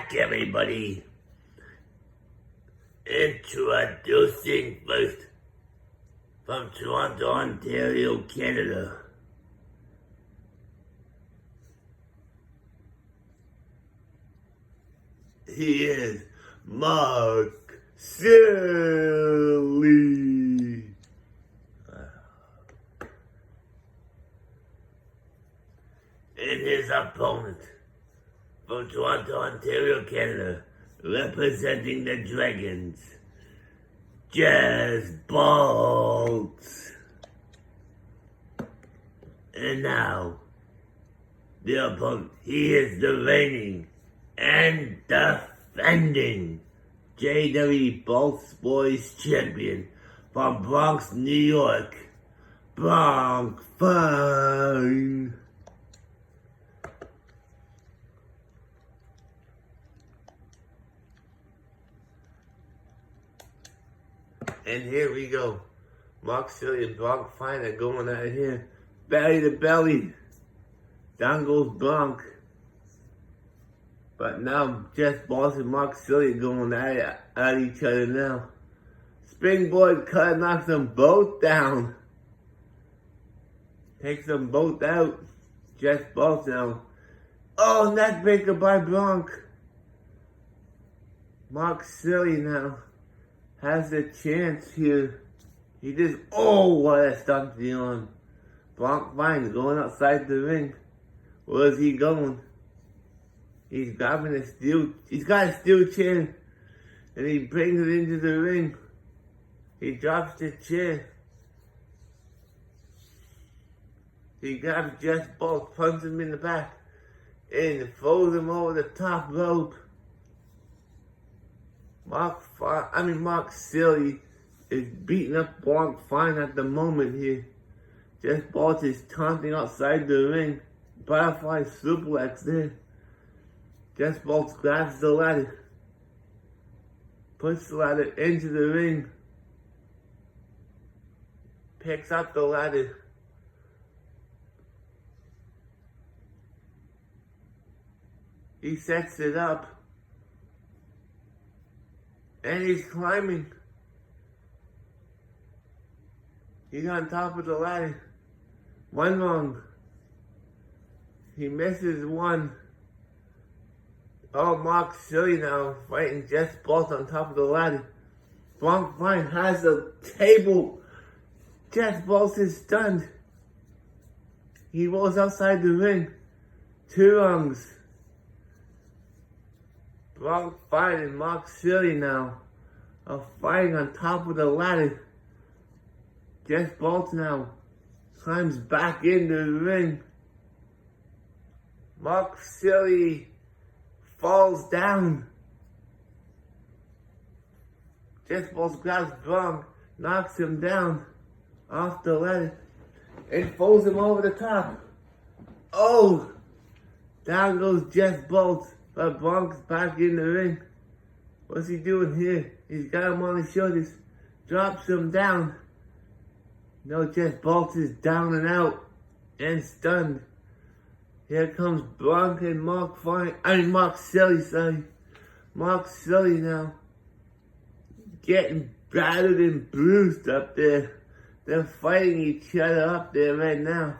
back, everybody. Introducing first from Toronto, Ontario, Canada. He is Mark Silly. And his opponent from Toronto, Ontario, Canada, representing the Dragons, Jazz Bolts. And now, the opponent, he is the reigning and defending JWE Bolts Boys Champion from Bronx, New York, Bronx Fine. And here we go. Mark Silly and Bronx Fine are going out here. Belly to belly. Down goes Bronx. But now Jess Boss and Mark Silly are going at each other now. Springboard cut knocks them both down. Takes them both out. Jess Boss now. Oh, neckbreaker by Bronx. Mark Silly now has a chance here. He just, oh, what a stunt the arm. Bronx Fine going outside the ring. Where's he going? He's grabbing a steel, he's got a steel chair. And he brings it into the ring. He drops the chair. He grabs Jess Bolt, punches him in the back, and throws him over the top rope. Mark Silly is beating up Bronx Fine at the moment here. Jess Bolt is taunting outside the ring. Butterfly suplex there. Jess Bolt grabs the ladder. Puts the ladder into the ring. Picks up the ladder. He sets it up. And he's climbing. He's on top of the ladder. One wrong. He misses one. Oh, Mark Silly now fighting Jess Bolt on top of the ladder. Bronx Fine has a table. Jess Bolt is stunned. He rolls outside the ring. Two rungs. Bronx Fine and Mark Silly now are fighting on top of the ladder. Jess Bolt now climbs back into the ring. Mark Silly falls down. Jess Bolt grabs Bronx, knocks him down off the ladder, and throws him over the top. Oh! Down goes Jess Bolt. But Bronx back in the ring. What's he doing here? He's got him on his shoulders. Drops him down. No, Jess Bolt is down and out. And stunned. Here comes Bronx and Mark Silly, sorry. Mark Silly now. Getting battered and bruised up there. They're fighting each other up there right now.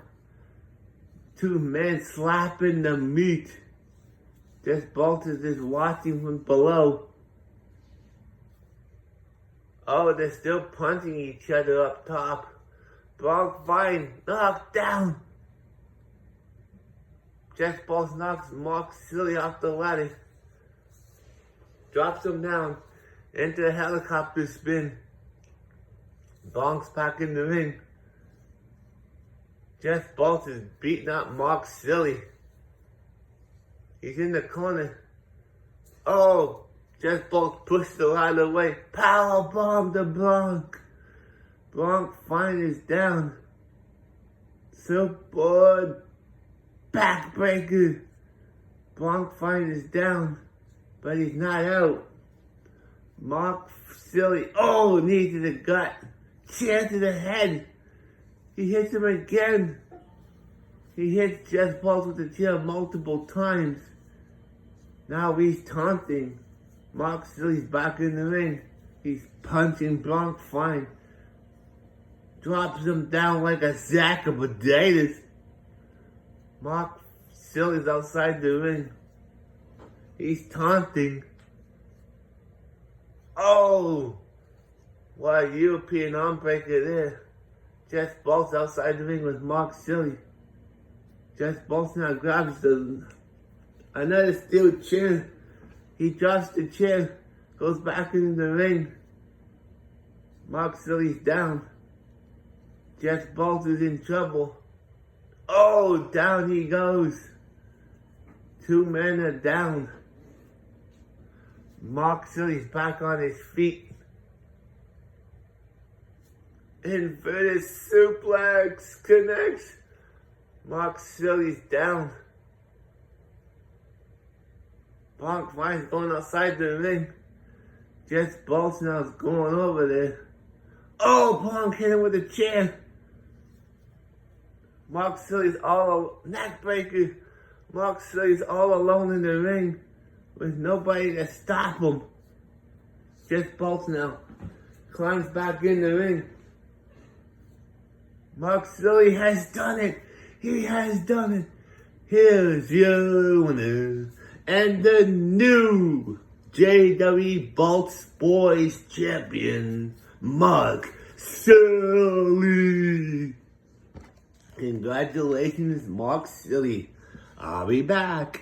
Two men slapping the meat. Jess Bolt is just watching from below. Oh, they're still punching each other up top. Bronx Fine knocked down. Jess Bolt knocks Mark Silly off the ladder. Drops him down into a helicopter spin. Bronx back in the ring. Jess Bolt is beating up Mark Silly. He's in the corner. Oh, Jess Bolt pushed the ladder away. Powerbomb the Bronx. Bronx Fine is down. Surfboard backbreaker. Bronx Fine is down, but he's not out. Mark Silly. Oh, knee to the gut. Chair to the head. He hits him again. He hits Jess Bolt with the chair multiple times. Now he's taunting. Mark Silly's back in the ring. He's punching Blanc fine. Drops him down like a sack of potatoes. Mark Silly's outside the ring. He's taunting. Oh! What a European arm breaker there. Jess Bolts outside the ring with Mark Silly. Jess Bolts now grabs another steel chair. He drops the chair, goes back into the ring. Mark Silly's down. Jess Bolts is in trouble. Oh, down he goes. 2 men are down. Mark Silly's back on his feet. Inverted suplex connects. Mark Silly's down. Blanc Fine's going outside the ring. Jess Bolts now is going over there. Oh, Blanc hit him with a chair. Mark Silly's neck breaker. Mark Silly's all alone in the ring with nobody to stop him. Jess Bolts now climbs back in the ring. Mark Silly has done it. He has done it. Here's your winner and the new JWE Bolts Boys Champion, Mark Silly. Congratulations, Mark Silly. I'll be back.